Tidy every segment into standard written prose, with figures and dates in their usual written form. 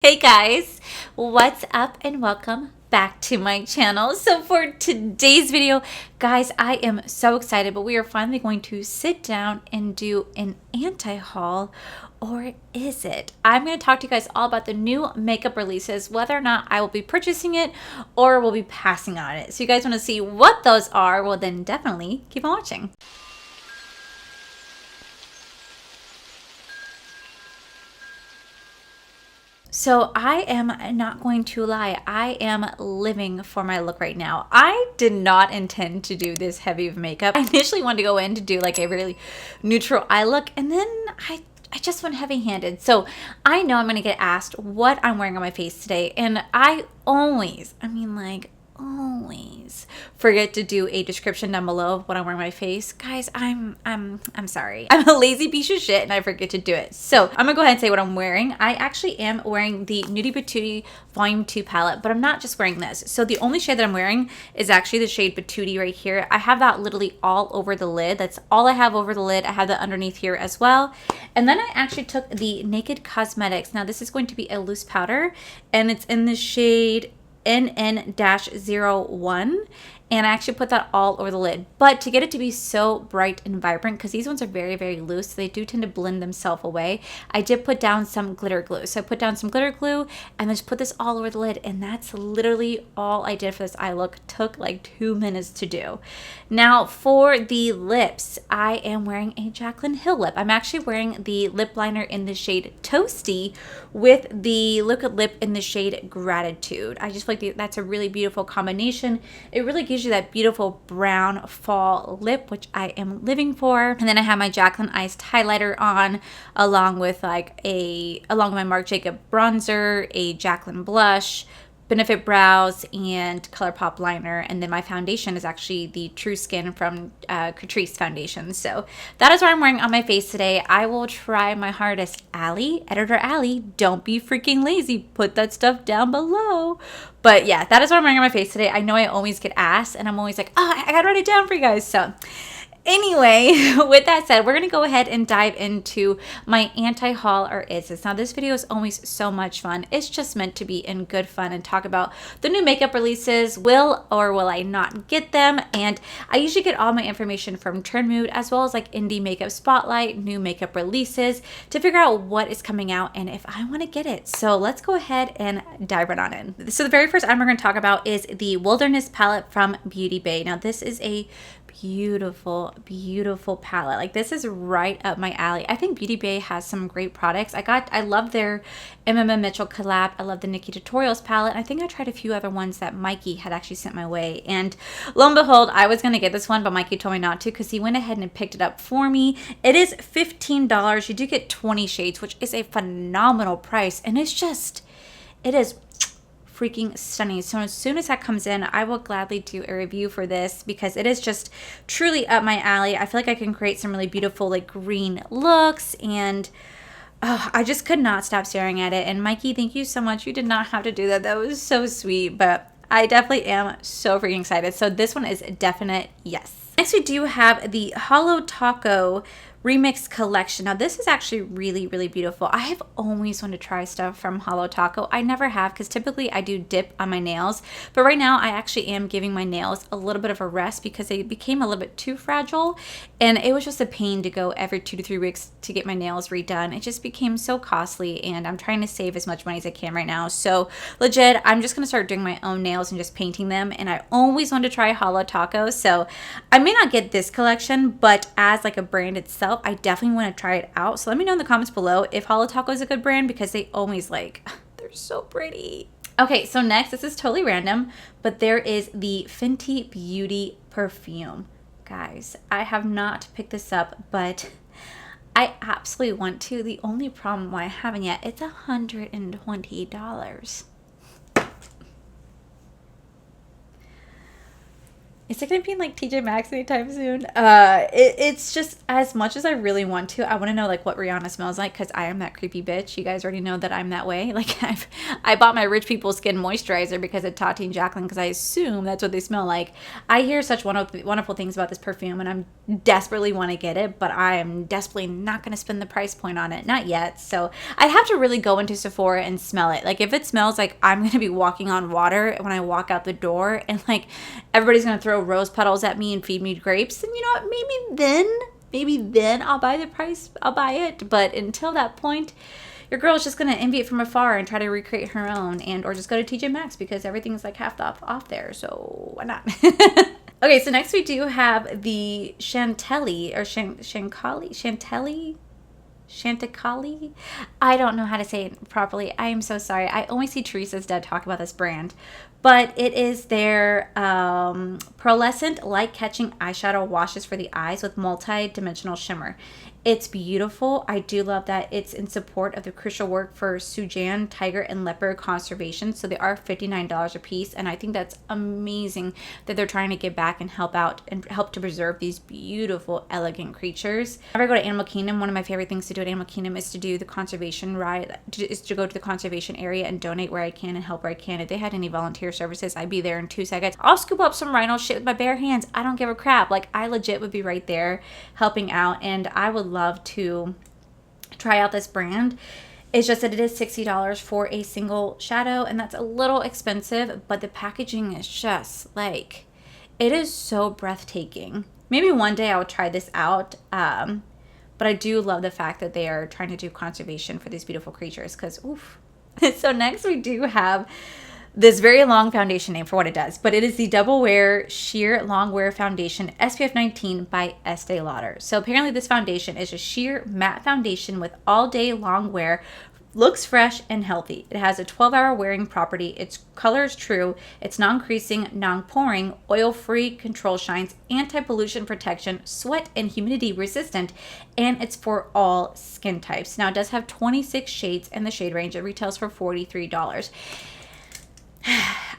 Hey guys, what's up and welcome back to my channel. So for today's video, guys, I am so excited, but we are finally going to sit down and do an anti-haul, or is it? I'm going to talk to you guys all about the new makeup releases, whether or not I will be purchasing it or will be passing on it. So you guys want to see what those are? Well, then definitely keep on watching. So I am not going to lie, I am living for my look right now. I did not intend to do this heavy of makeup. I initially wanted to go in to do like a really neutral eye look, and then I just went heavy-handed. So I know I'm going to get asked what I'm wearing on my face today, and I always forget to do a description down below of what I'm wearing on my face. Guys, I'm sorry. I'm a lazy piece of shit and I forget to do it. So I'm gonna go ahead and say what I'm wearing. I actually am wearing the Huda Beauty Volume 2 palette, but I'm not just wearing this. So the only shade that I'm wearing is actually the shade Patootie right here. I have that literally all over the lid. That's all I have over the lid. I have that underneath here as well. And then I actually took the Naked Cosmetics. Now this is going to be a loose powder and it's in the shade NN-01, and I actually put that all over the lid. But to get it to be so bright and vibrant, because these ones are very, very loose, so they do tend to blend themselves away, I did put down some glitter glue. So I put down some glitter glue and just put this all over the lid, and that's literally all I did for this eye look. Took like 2 minutes to do. Now for the lips, I am wearing a Jaclyn Hill lip. I'm actually wearing the lip liner in the shade Toasty with the liquid lip in the shade Gratitude. I just feel like that's a really beautiful combination. It really gives you that beautiful brown fall lip, which I am living for. And then I have my Jaclyn Iced highlighter on, along with my Marc Jacob bronzer, a Jaclyn blush, Benefit brows, and ColourPop liner. And then my foundation is actually the True Skin from Catrice foundation. So that is what I'm wearing on my face today. I will try my hardest. Allie, editor Allie, don't be freaking lazy. Put that stuff down below. But yeah, that is what I'm wearing on my face today. I know I always get asked, and I'm always like, oh, I gotta write it down for you guys. So anyway, with that said, we're going to go ahead and dive into my anti-haul, or is this. Now, this video is always so much fun. It's just meant to be in good fun and talk about the new makeup releases. Will or will I not get them? And I usually get all my information from Turn Mood, as well as like Indie Makeup Spotlight, new makeup releases, to figure out what is coming out and if I want to get it. So let's go ahead and dive right on in. So the very first item we're going to talk about is the Wilderness palette from Beauty Bay. Now, this is a beautiful palette. Like, this is right up my alley. I think Beauty Bay has some great products. I love their Mitchell collab. I love the Nikkie Tutorials palette. I think I tried a few other ones that Mikey had actually sent my way, and lo and behold, I was gonna get this one, but Mikey told me not to because he went ahead and picked it up for me. It is $15. You do get 20 shades, which is a phenomenal price, and it is freaking stunning. So as soon as that comes in, I will gladly do a review for this because it is just truly up my alley. I feel like I can create some really beautiful like green looks, and I just could not stop staring at it. And Mikey, thank you so much. You did not have to do that. That was so sweet, but I definitely am so freaking excited. So this one is a definite yes. Next, we do have the Holo Taco Remix collection. Now, this is actually really beautiful. I have always wanted to try stuff from Holo Taco. I never have, because typically I do dip on my nails, but right now I actually am giving my nails a little bit of a rest because they became a little bit too fragile, and it was just a pain to go every 2 to 3 weeks to get my nails redone. It just became so costly, and I'm trying to save as much money as I can right now. So legit, I'm just gonna start doing my own nails and just painting them, and I always wanted to try Holo Taco. So I may not get this collection, but as like a brand itself, I definitely want to try it out. So let me know in the comments below if Holo Taco is a good brand, because they always they're so pretty. Okay, so next, this is totally random, but there is the Fenty Beauty perfume. Guys, I have not picked this up, but I absolutely want to. The only problem why I haven't yet, it's $120. Is it gonna be in like TJ Maxx anytime soon? It's just, as much as I really want to, I want to know like what Rihanna smells like, because I am that creepy bitch. You guys already know that I'm that way. Like I bought my Rich People Skin Moisturizer because of Tati and Jacqueline, because I assume that's what they smell like. I hear such wonderful things about this perfume, and I'm desperately want to get it, but I am desperately not going to spend the price point on it, not yet. So I'd have to really go into Sephora and smell it. Like if it smells like I'm going to be walking on water when I walk out the door, and like everybody's going to throw rose petals at me and feed me grapes, and you know what, maybe then I'll buy I'll buy it. But until that point, your girl is just going to envy it from afar and try to recreate her own, and or just go to TJ Maxx because everything's like half off there, so why not? Okay, so next we do have the Chantecaille, or Chantecaille. I don't know how to say it properly. I am so sorry. I always see Teresa's dad talk about this brand. But it is their pearlescent light-catching eyeshadow washes for the eyes with multi-dimensional shimmer. It's beautiful. I do love that it's in support of the crucial work for Sudan tiger and leopard conservation. So they are $59 a piece, and I think that's amazing that they're trying to give back and help out and help to preserve these beautiful, elegant creatures. Whenever I go to Animal Kingdom, one of my favorite things to do at Animal Kingdom is to do the conservation ride, is to go to the conservation area and donate where I can and help where I can. If they had any volunteer services, I'd be there in 2 seconds. I'll scoop up some rhino shit with my bare hands. I don't give a crap. Like, I legit would be right there helping out, and I would love to try out this brand. It's just that it is $60 for a single shadow, and that's a little expensive, but the packaging is just like, it is so breathtaking. Maybe one day I will try this out, but I do love the fact that they are trying to do conservation for these beautiful creatures, because oof. So next we do have this very long foundation name for what it does, but it is the Double Wear Sheer Long Wear Foundation SPF 19 by Estee Lauder. So apparently this foundation is a sheer matte foundation with all day long wear, looks fresh and healthy. It has a 12-hour wearing property. Its color is true. It's non-creasing, non-pouring, oil-free, control shines, anti-pollution protection, sweat and humidity resistant, and it's for all skin types. Now it does have 26 shades in the shade range. It retails for $43.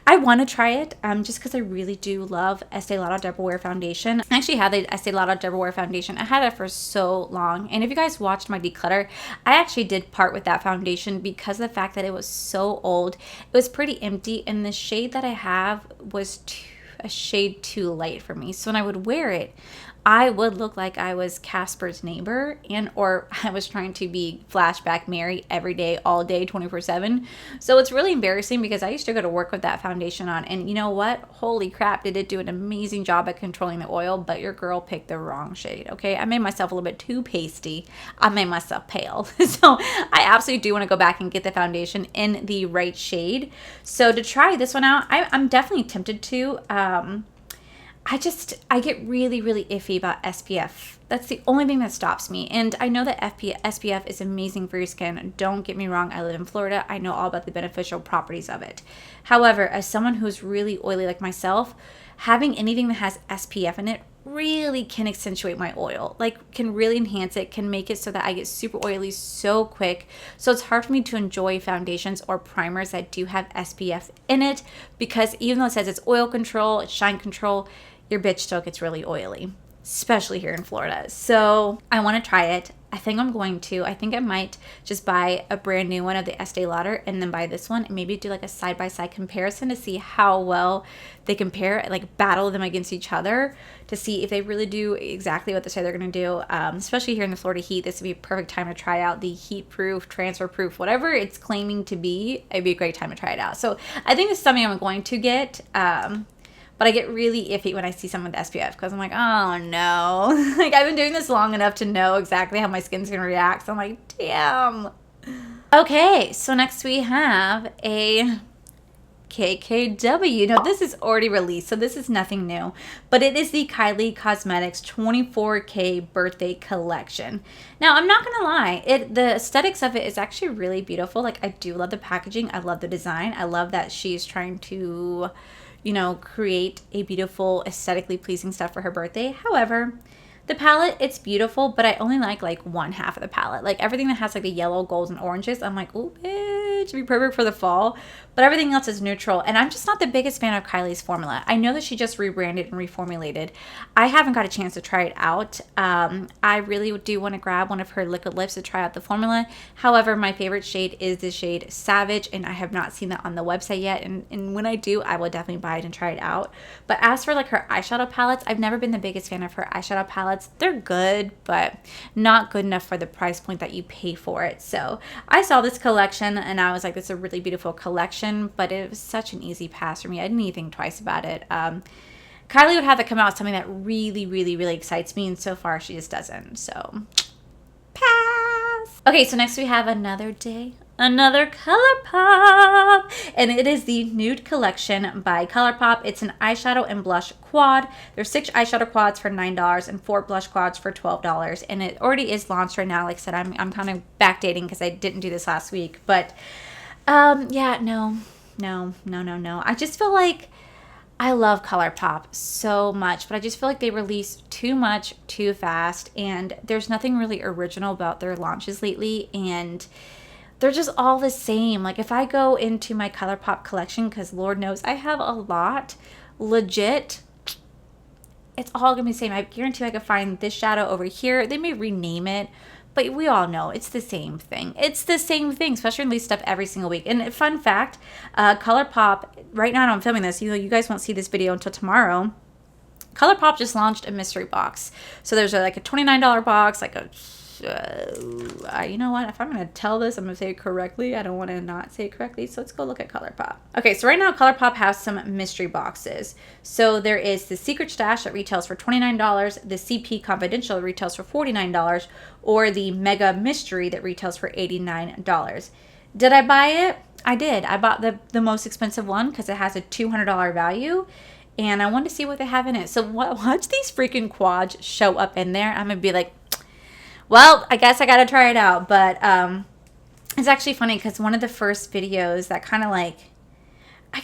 I want to try it just because I really do love Estee Lauder Double Wear Foundation. I actually had the Estee Lauder Double Wear Foundation. I had it for so long. And if you guys watched my declutter, I actually did part with that foundation because of the fact that it was so old. It was pretty empty, and the shade that I have was a shade too light for me. So when I would wear it, I would look like I was Casper's neighbor, and or I was trying to be flashback Mary every day, all day, 24/7. So it's really embarrassing because I used to go to work with that foundation on, and you know what? Holy crap, did it do an amazing job at controlling the oil, but your girl picked the wrong shade, okay? I made myself a little bit too pasty. I made myself pale. So I absolutely do want to go back and get the foundation in the right shade. So to try this one out, I'm definitely tempted to. I get really, really iffy about SPF. That's the only thing that stops me. And I know that SPF is amazing for your skin. Don't get me wrong. I live in Florida. I know all about the beneficial properties of it. However, as someone who's really oily like myself, having anything that has SPF in it really can accentuate my oil. Like, can really enhance it, can make it so that I get super oily so quick. So it's hard for me to enjoy foundations or primers that do have SPF in it, because even though it says it's oil control, it's shine control, your bitch still gets really oily, especially here in Florida. So I want to try it. I think I'm going to. I think I might just buy a brand new one of the Estee Lauder and then buy this one and maybe do like a side-by-side comparison to see how well they compare, like battle them against each other to see if they really do exactly what they say they're going to do. Especially here in the Florida heat, this would be a perfect time to try out the heat-proof, transfer-proof, whatever it's claiming to be. It'd be a great time to try it out. So I think this is something I'm going to get. But I get really iffy when I see someone with SPF because I'm like, oh no. Like, I've been doing this long enough to know exactly how my skin's going to react. So I'm like, damn. Okay, so next we have a KKW. Now, this is already released, so this is nothing new. But it is the Kylie Cosmetics 24K birthday collection. Now, I'm not going to lie. The aesthetics of it is actually really beautiful. Like, I do love the packaging. I love the design. I love that she's trying to, you know, create a beautiful, aesthetically pleasing stuff for her birthday. However, The palette, it's beautiful, but I only like one half of the palette. Like everything that has like the yellow, golds, and oranges, I'm like, oh, bitch, be perfect for the fall. But everything else is neutral. And I'm just not the biggest fan of Kylie's formula. I know that she just rebranded and reformulated. I haven't got a chance to try it out. I really do want to grab one of her liquid lips to try out the formula. However, my favorite shade is the shade Savage, and I have not seen that on the website yet. And when I do, I will definitely buy it and try it out. But as for like her eyeshadow palettes, I've never been the biggest fan of her eyeshadow palettes. They're good, but not good enough for the price point that you pay for it. So I saw this collection and I was like, this is a really beautiful collection, but it was such an easy pass for me. I didn't even think twice about it. Kylie would have to come out with something that really, really, really excites me, and so far she just doesn't. So pass. Okay, so next we have another day, another ColourPop, and it is the Nude collection by ColourPop. It's an eyeshadow and blush quad. There's 6 eyeshadow quads for $9 and 4 blush quads for $12, and it already is launched right now. Like I said, I'm kind of backdating because I didn't do this last week, but yeah, no. I just feel like I love ColourPop so much, but I just feel like they release too much too fast, and there's nothing really original about their launches lately, and they're just all the same. Like if I go into my ColourPop collection, because Lord knows I have a lot, legit, it's all gonna be the same. I guarantee I could find this shadow over here. They may rename it, but we all know it's the same thing. It's the same thing, especially when they release stuff every single week. And fun fact, ColourPop, right now I'm filming this, you guys won't see this video until tomorrow. ColourPop just launched a mystery box. So there's like a $29 box, like a you know what, if I'm going to tell this, I'm going to say it correctly. I don't want to not say it correctly, so let's go look at ColourPop. Okay, so right now ColourPop has some mystery boxes. So there is the Secret Stash that retails for $29, the CP Confidential that retails for $49, or the Mega Mystery that retails for $89. Did I buy it? I did. I bought the most expensive one because it has a $200 value, and I wanted to see what they have in it. So watch these freaking quads show up in there. I'm going to be like, well, I guess I got to try it out. But it's actually funny because one of the first videos that kind of like, I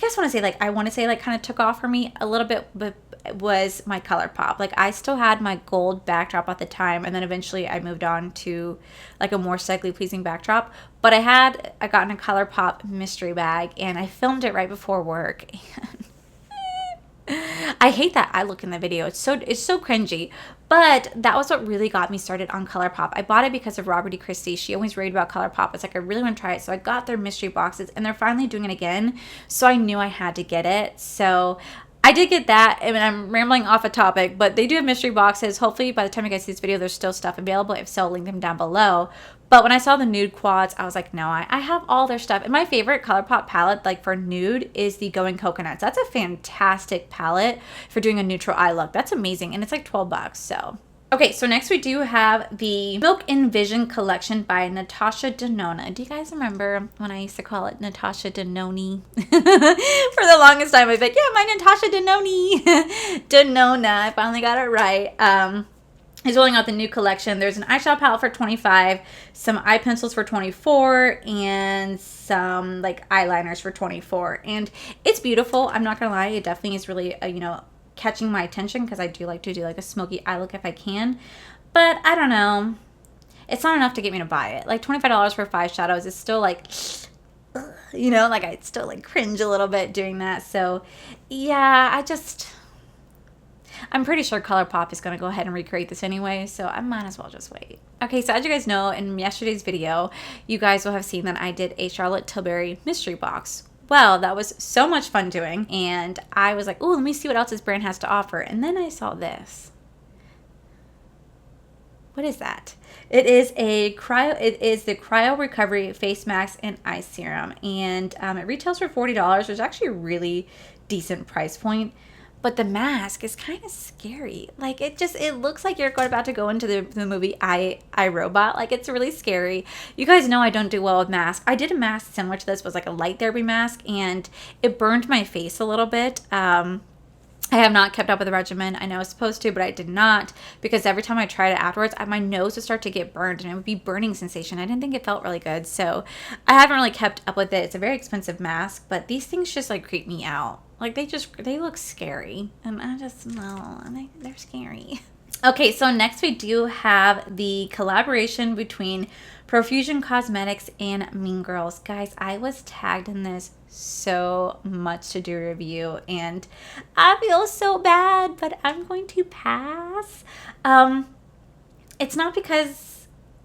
want to say like kind of took off for me a little bit, but was my ColourPop. Like I still had my gold backdrop at the time, and then eventually I moved on to like a more aesthetically pleasing backdrop. But I gotten a ColourPop mystery bag, and I filmed it right before work. I hate that I look in the video. It's so cringy. But that was what really got me started on ColourPop. I bought it because of Robert E. Christie. She always raved about ColourPop. It's like, I really want to try it. So I got their mystery boxes, and they're finally doing it again. So I knew I had to get it. So I did get that. I mean, I'm rambling off a topic, but they do have mystery boxes. Hopefully by the time you guys see this video, there's still stuff available. If so, I'll link them down below. But when I saw the nude quads, I was like, no, I have all their stuff. And my favorite ColourPop palette, like for nude, is the Going Coconuts. That's a fantastic palette for doing a neutral eye look. That's amazing. And it's like $12, so. Okay, so next we do have the Milk and Vision collection by Natasha Denona. Do you guys remember when I used to call it Natasha Denoni? For the longest time, I was like, yeah, my Natasha Denoni. Denona, I finally got it right. He's rolling out the new collection. There's an eyeshadow palette for $25, some eye pencils for $24, and some like eyeliners for $24. And it's beautiful. I'm not gonna lie, it definitely is really, catching my attention because I do like to do like a smoky eye look if I can. But I don't know. It's not enough to get me to buy it. Like $25 for 5 shadows is still like, like I still like cringe a little bit doing that. So yeah, I'm pretty sure ColourPop is going to go ahead and recreate this anyway, so I might as well just wait. Okay, so as you guys know, in yesterday's video, you guys will have seen that I did a Charlotte Tilbury mystery box. Well, that was so much fun doing, and I was like, oh, let me see what else this brand has to offer. And then I saw this. What is that? It is the Cryo Recovery Face Mask and Eye Serum, and it retails for $40, which is actually a really decent price point. But the mask is kind of scary. Like it looks like you're about to go into the movie I, Robot. Like it's really scary. You guys know I don't do well with masks. I did a mask similar to this, was like a light therapy mask, and it burned my face a little bit. I have not kept up with the regimen. I know I was supposed to, but I did not, because every time I tried it afterwards, my nose would start to get burned, and it would be burning sensation. I didn't think it felt really good, so I haven't really kept up with it. It's a very expensive mask, but these things just like creep me out. Like they look scary, and I just, no, they're scary. Okay, so next we do have the collaboration between Profusion Cosmetics and Mean Girls. Guys, I was tagged in this so much to do a review, and I feel so bad, but I'm going to pass. It's not because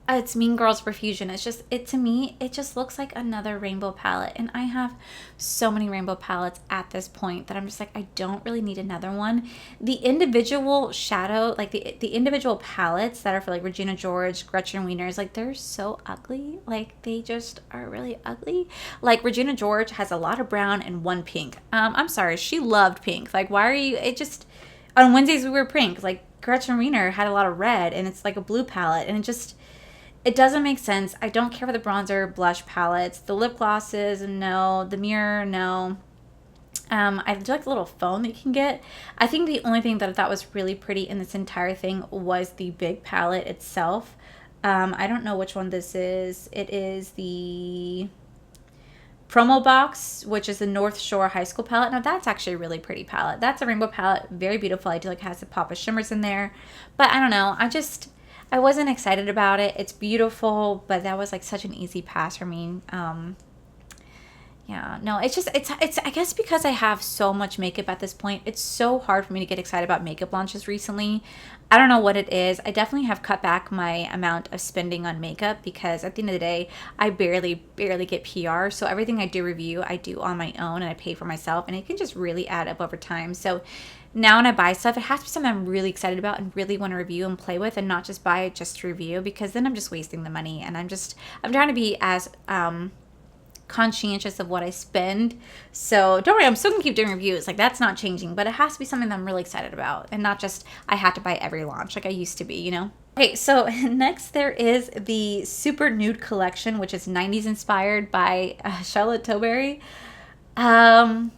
it's Mean Girls Profusion. It's just, to me, it just looks like another rainbow palette. And I have so many rainbow palettes at this point that I'm just like, I don't really need another one. The individual shadow, like the individual palettes that are for like Regina George, Gretchen Wieners, like they're so ugly. Like they just are really ugly. Like Regina George has a lot of brown and one pink. I'm sorry, she loved pink. Like why are you, it just, on Wednesdays we wear pink. Like Gretchen Wiener had a lot of red and it's like a blue palette and it doesn't make sense. I don't care for the bronzer, blush palettes. The lip glosses, no. The mirror, no. I do like the little phone that you can get. I think the only thing that I thought was really pretty in this entire thing was the big palette itself. I don't know which one this is. It is the Promo Box, which is the North Shore High School palette. Now that's actually a really pretty palette. That's a rainbow palette, very beautiful. I do like it has a pop of shimmers in there. But I don't know. I wasn't excited about it. It's beautiful, but that was like such an easy pass for me. Yeah, no, it's I guess because I have so much makeup at this point, it's so hard for me to get excited about makeup launches recently. I don't know what it is. I definitely have cut back my amount of spending on makeup because at the end of the day, I barely get PR. So everything I do review, I do on my own and I pay for myself, and it can just really add up over time. So now when I buy stuff, it has to be something I'm really excited about and really want to review and play with, and not just buy it just to review, because then I'm just wasting the money. And I'm trying to be as conscientious of what I spend. So don't worry, I'm still gonna keep doing reviews. Like that's not changing, but it has to be something that I'm really excited about and not just I have to buy every launch like I used to be, you know? Okay, so next there is the Super Nude collection, which is 90s inspired by Charlotte Tilbury. Y'all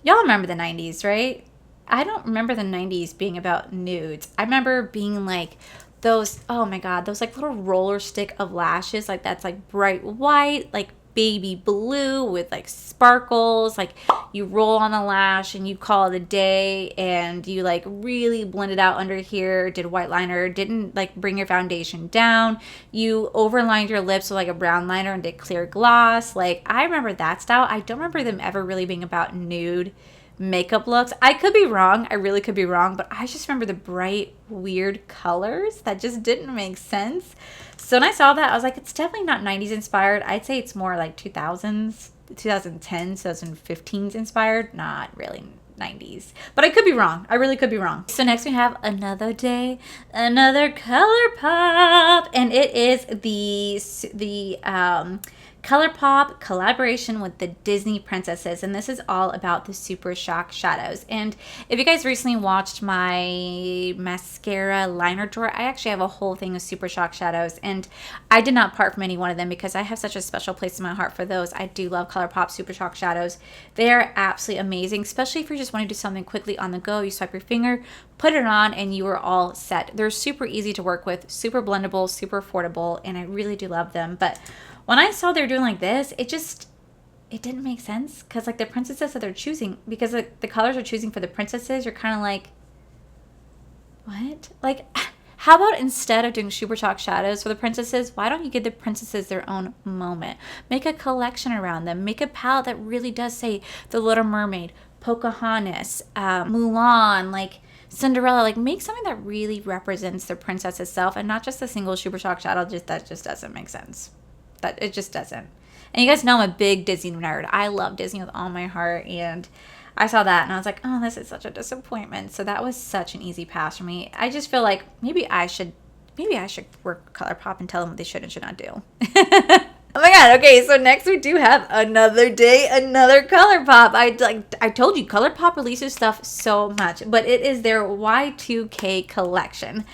remember the 90s, right? I don't remember the 90s being about nudes. I remember being like those, oh my God, those like little roller stick of lashes, like that's like bright white, like baby blue with like sparkles. Like you roll on the lash and you call it a day, and you like really blend it out under here, did white liner, didn't like bring your foundation down, you overlined your lips with like a brown liner and did clear gloss. Like I remember that style. I don't remember them ever really being about nude makeup looks. I could be wrong. I really could be wrong, but I just remember the bright, weird colors that just didn't make sense. So when I saw that, I was like, it's definitely not 90s inspired. I'd say it's more like 2000s, 2010s, 2015s inspired, not really 90s. But I could be wrong. I really could be wrong. So next we have Another Day, Another ColourPop, and it is the ColourPop collaboration with the Disney princesses, and this is all about the Super Shock shadows. And if you guys recently watched my mascara liner drawer, I actually have a whole thing of Super Shock shadows, and I did not part from any one of them because I have such a special place in my heart for those. I do love ColourPop Super Shock shadows. They are absolutely amazing, especially if you're just wanting to do something quickly on the go. You swipe your finger, put it on, and you are all set. They're super easy to work with, super blendable, super affordable, and I really do love them. But when I saw they're doing like this, it didn't make sense, because like the princesses that they're choosing, because like the colors are choosing for the princesses, you're kind of like, what? Like, how about instead of doing Super Shock shadows for the princesses, why don't you give the princesses their own moment? Make a collection around them. Make a palette that really does say The Little Mermaid, Pocahontas, Mulan, like Cinderella. Like make something that really represents the princess itself, and not just a single Super Shock shadow. That just doesn't make sense. That it just doesn't. And you guys know I'm a big Disney nerd. I love Disney with all my heart, and I saw that and I was like, oh, this is such a disappointment. So that was such an easy pass for me. I just feel like maybe I should work with ColourPop and tell them what they should and should not do. Oh my God. Okay, so next we do have Another Day, Another ColourPop. I told you ColourPop releases stuff so much, but it is their Y2K collection.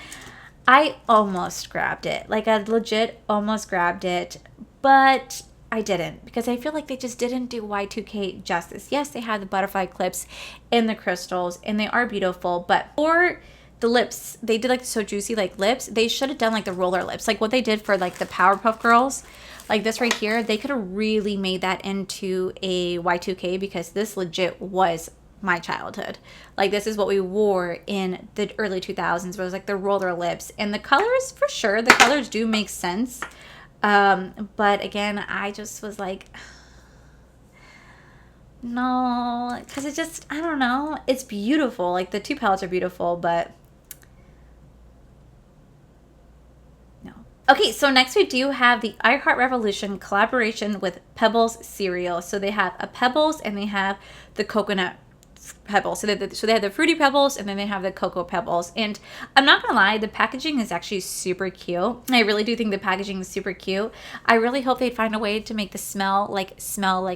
I almost grabbed it. Like I legit almost grabbed it, but I didn't, because I feel like they just didn't do Y2K justice. Yes, they have the butterfly clips and the crystals, and they are beautiful, but for the lips, they did like the So Juicy like lips. They should have done like the roller lips, like what they did for like the Powerpuff Girls, like this right here. They could have really made that into a Y2K, because this legit was my childhood. Like, this is what we wore in the early 2000s, where it was like the roller lips. And the colors, for sure, the colors do make sense. But again, I just was like, no, because it just, I don't know. It's beautiful. Like, the two palettes are beautiful, but no. Okay, so next we do have the I Heart Revolution collaboration with Pebbles cereal. So they have a Pebbles and they have the coconut pebbles. So they have the fruity pebbles and then they have the cocoa pebbles. And I'm not gonna lie, the packaging is actually super cute. I really do think the packaging is super cute. I really hope they'd find a way to make the smell like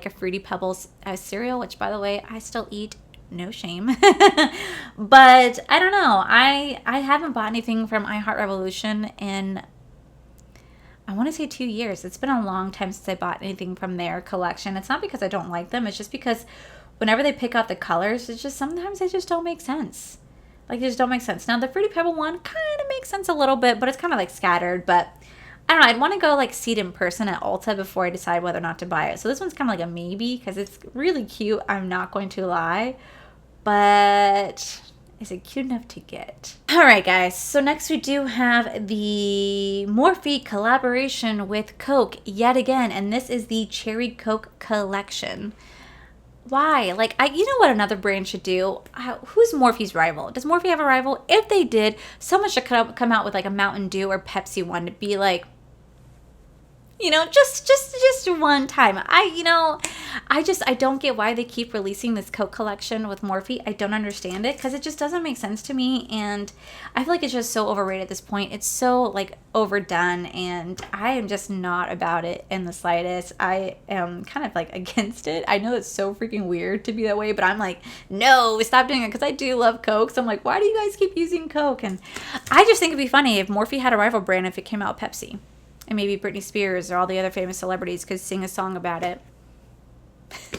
a fruity pebbles cereal, which, by the way, I still eat. No shame. But I don't know. I haven't bought anything from I Heart Revolution in, I want to say 2 years. It's been a long time since I bought anything from their collection. It's not because I don't like them. It's just because whenever they pick out the colors, it's just sometimes they just don't make sense. Like, they just don't make sense. Now, the Fruity Pebble one kind of makes sense a little bit, but it's kind of like scattered. But I don't know. I'd want to go like see it in person at Ulta before I decide whether or not to buy it. So this one's kind of like a maybe because it's really cute. I'm not going to lie. But is it cute enough to get? All right, guys. So next we do have the Morphe collaboration with Coke yet again. And this is the Cherry Coke collection. Why? Like, you know what another brand should do? Who's Morphe's rival? Does Morphe have a rival? If they did, someone should come out with like a Mountain Dew or Pepsi one to be like, you know, just one time. I don't get why they keep releasing this Coke collection with Morphe. I don't understand it because it just doesn't make sense to me, and I feel like it's just so overrated at this point. It's so like overdone, and I am just not about it in the slightest. I am kind of like against it. I know it's so freaking weird to be that way, but I'm like, no, stop doing it because I do love Coke. So I'm like, why do you guys keep using Coke? And I just think it'd be funny if Morphe had a rival brand if it came out with Pepsi. And maybe Britney Spears or all the other famous celebrities could sing a song about it.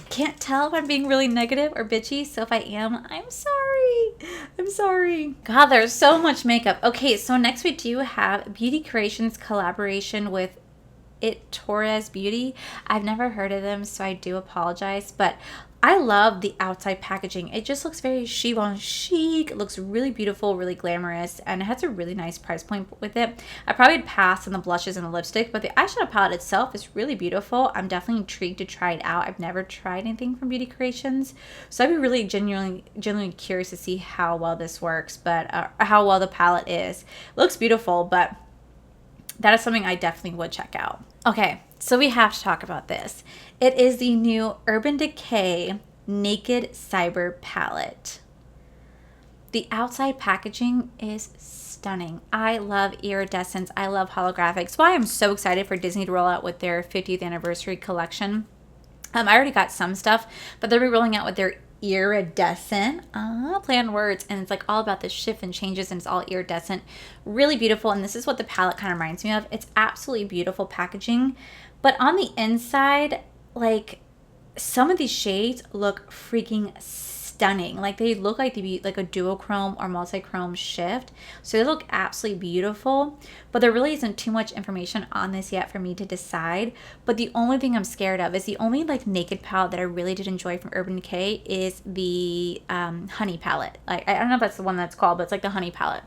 Can't tell if I'm being really negative or bitchy, so if I am, I'm sorry. I'm sorry. God, there's so much makeup. Okay, so next we do have Beauty Creations collaboration with Torres Beauty. I've never heard of them, so I do apologize, but I love the outside packaging. It just looks very chic. It looks really beautiful, really glamorous, and it has a really nice price point with it. I probably would pass on the blushes and the lipstick, but the eyeshadow palette itself is really beautiful. I'm definitely intrigued to try it out. I've never tried anything from Beauty Creations, so I'd be really genuinely curious to see how well this works, but how well the palette is. It looks beautiful, but that is something I definitely would check out. Okay, so we have to talk about this. It is the new Urban Decay Naked Cyber Palette. The outside packaging is stunning. I love iridescence. I love holographics. That's why I'm so excited for Disney to roll out with their 50th anniversary collection. I already got some stuff, but they'll be rolling out with their iridescent play on words, and it's like all about the shift and changes, and it's all iridescent, really beautiful. And this is what the palette kind of reminds me of. It's absolutely beautiful packaging, but on the inside, like, some of these shades look freaking stunning. Like, they look like they'd be like a duochrome or multi-chrome shift, so they look absolutely beautiful. But there really isn't too much information on this yet for me to decide. But the only thing I'm scared of is the only like naked palette that I really did enjoy from Urban Decay is the honey palette. Like, I don't know if that's the one that's called, but it's like the honey palette.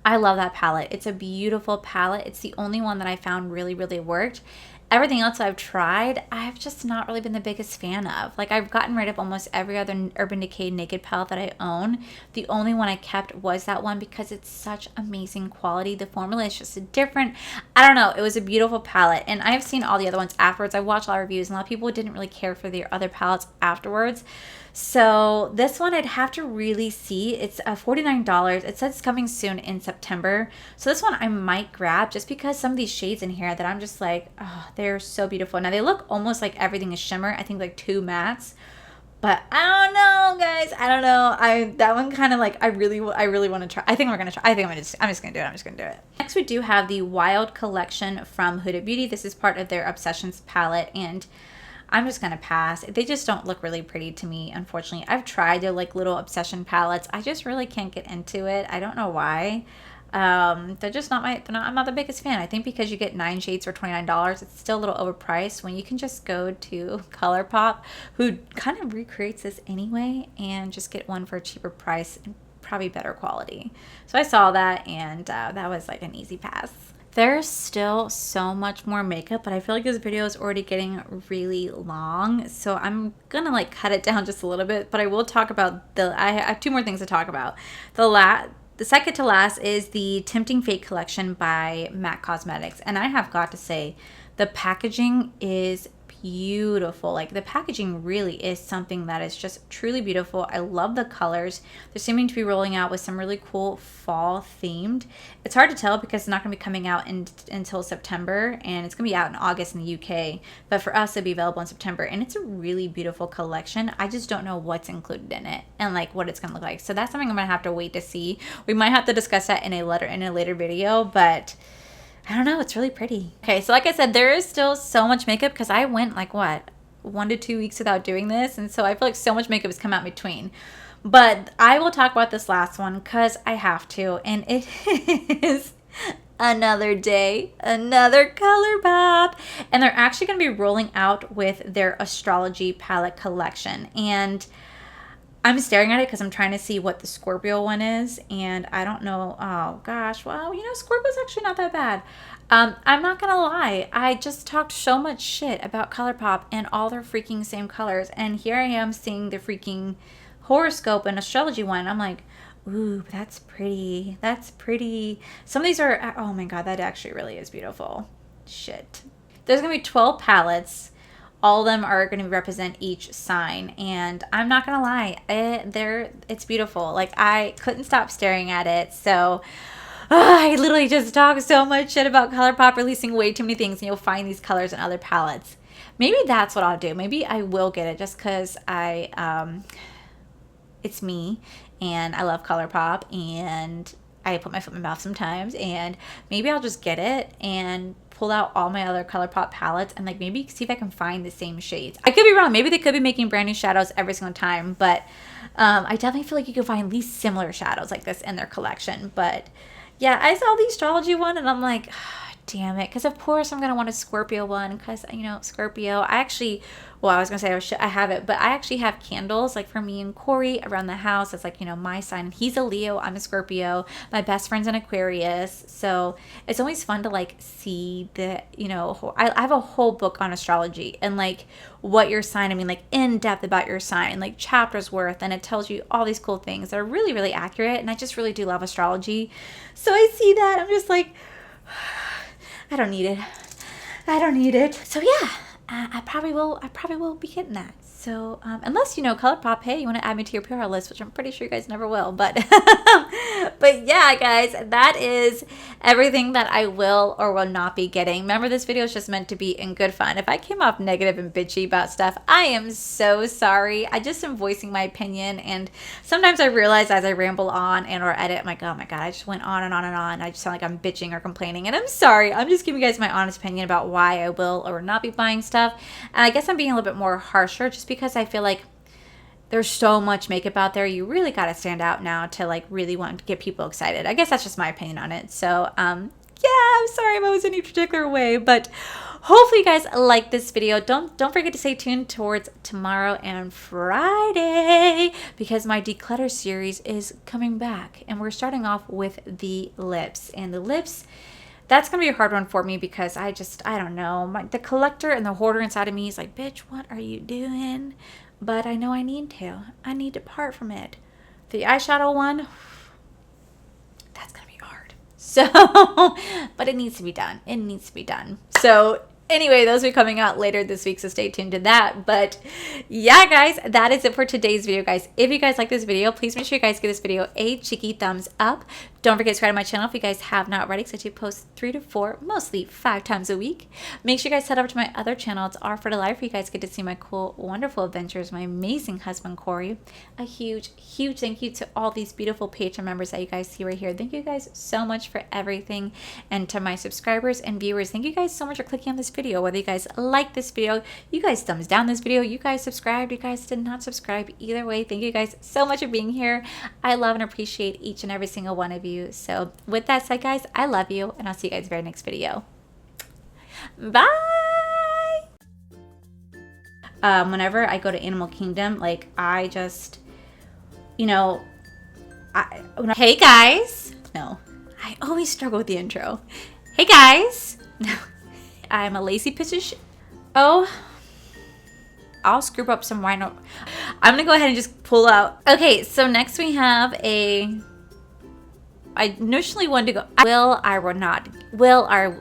I love that palette. It's a beautiful palette. It's the only one that I found really worked. Everything else I've tried, I've just not really been the biggest fan of. Like, I've gotten rid of almost every other Urban Decay naked palette that I own. The only one I kept was that one because it's such amazing quality. The formula is just different. I don't know. It was a beautiful palette. And I've seen all the other ones afterwards. I watched a lot of reviews, and a lot of people didn't really care for their other palettes afterwards. So this one I'd have to really see. It's $49. It says it's coming soon in September. So this one I might grab just because some of these shades in here that I'm just like, oh, they're so beautiful. Now they look almost like everything is shimmer. I think like 2 mattes. But I don't know, guys. I don't know. That one kind of like, I really want to try. I think we're going to try. I'm just going to do it. Next we do have the Wild collection from Huda Beauty. This is part of their Obsessions palette, and I'm just going to pass. They just don't look really pretty to me, unfortunately. I've tried their like little Obsession palettes. I just really can't get into it. I don't know why. They're just not I'm not the biggest fan. I think because you get 9 shades for $29, it's still a little overpriced when you can just go to ColourPop, who kind of recreates this anyway, and just get one for a cheaper price and probably better quality. So I saw that, and that was like an easy pass. There's still so much more makeup, but I feel like this video is already getting really long, so I'm gonna like cut it down just a little bit. But I will talk about I have 2 more things to talk about. The second to last is the Tempting Fate collection by MAC Cosmetics, and I have got to say, the packaging is beautiful. Like, the packaging really is something that is just truly beautiful. I love the colors. They're seeming to be rolling out with some really cool fall themed. It's hard to tell because it's not going to be coming out until September, and it's going to be out in August in the UK, but for us it'll be available in September, and it's a really beautiful collection. I just don't know what's included in it and like what it's going to look like, so that's something I'm going to have to wait to see. We might have to discuss that in a later video, but I don't know, it's really pretty. Okay, so like I said, there is still so much makeup because I went like, what, 1 to 2 weeks without doing this, and so I feel like so much makeup has come out in between. But I will talk about this last one because I have to, and it is another day, another ColourPop. And they're actually going to be rolling out with their astrology palette collection, and I'm staring at it because I'm trying to see what the Scorpio one is, and I don't know. Oh gosh, well, you know, Scorpio's actually not that bad. I'm not gonna lie, I just talked so much shit about ColourPop and all their freaking same colors, and here I am seeing the freaking horoscope and astrology one. I'm like, ooh, that's pretty. That's pretty. Some of these are, oh my god, that actually really is beautiful. Shit. There's gonna be 12 palettes. All of them are going to represent each sign, and I'm not going to lie, it's beautiful. Like, I couldn't stop staring at it. So I literally just talk so much shit about ColourPop releasing way too many things, and you'll find these colors in other palettes. Maybe that's what I'll do. Maybe I will get it just because it's me, and I love ColourPop, and I put my foot in my mouth sometimes, and maybe I'll just get it and pull out all my other ColourPop palettes and like maybe see if I can find the same shades. I could be wrong. Maybe they could be making brand new shadows every single time, but I definitely feel like you can find at least similar shadows like this in their collection. But yeah, I saw the astrology one and I'm like, damn it, because of course I'm gonna want a Scorpio one because, you know, Scorpio. I actually, well, I was gonna say I have it, but I actually have candles like for me and Corey around the house. It's like, you know, my sign. He's a Leo, I'm a Scorpio. My best friend's an Aquarius, so it's always fun to like see the, you know, I have a whole book on astrology and like what your sign. I mean, like in depth about your sign, like chapters worth, and it tells you all these cool things that are really, really accurate. And I just really do love astrology. So I see that I'm just like, I don't need it. I don't need it. So yeah, I probably will be getting that. So unless, you know, ColourPop, hey, you want to add me to your PR list, which I'm pretty sure you guys never will. But but yeah, guys, that is everything that I will or will not be getting. Remember, this video is just meant to be in good fun. If I came off negative and bitchy about stuff, I am so sorry. I just am voicing my opinion, and sometimes I realize as I ramble on and or edit, I'm like, oh my god, I just went on and on and on. I just sound like I'm bitching or complaining, and I'm sorry. I'm just giving you guys my honest opinion about why I will or not be buying stuff. And I guess I'm being a little bit more harsher just because I feel like there's so much makeup out there. You really got to stand out now to like really want to get people excited. I guess that's just my opinion on it. So yeah, I'm sorry if I was any particular way, but hopefully you guys like this video. Don't forget to stay tuned towards tomorrow and Friday because my declutter series is coming back, and we're starting off with the lips. And the lips, that's going to be a hard one for me because I don't know. The collector and the hoarder inside of me is like, bitch, what are you doing? But I know I need to. I need to part from it. The eyeshadow one, that's going to be hard. So, but it needs to be done. It needs to be done. So anyway, those will be coming out later this week, so stay tuned to that. But yeah, guys, that is it for today's video, guys. If you guys like this video, please make sure you guys give this video a cheeky thumbs up. Don't forget to subscribe to my channel if you guys have not already, because I do post 3 to 4, mostly 5 times a week. Make sure you guys head over to my other channel. It's R for the Life, where you guys get to see my cool, wonderful adventures, my amazing husband, Corey. A huge, huge thank you to all these beautiful Patreon members that you guys see right here. Thank you guys so much for everything. And to my subscribers and viewers, thank you guys so much for clicking on this video. Whether you guys like this video, you guys thumbs down this video, you guys subscribed, you guys did not subscribe, either way, thank you guys so much for being here. I love and appreciate each and every single one of you. you. So with that said, guys, I love you, and I'll see you guys very next video. Bye. Whenever I go to Animal Kingdom, like I just, you know, hey guys. No, I always struggle with the intro. Hey guys. No, I'm a lazy piece of shit. Oh, I'll scoop up some wine. I'm gonna go ahead and just pull out. Okay, so next we have I initially wanted to go. Will I not? Will I?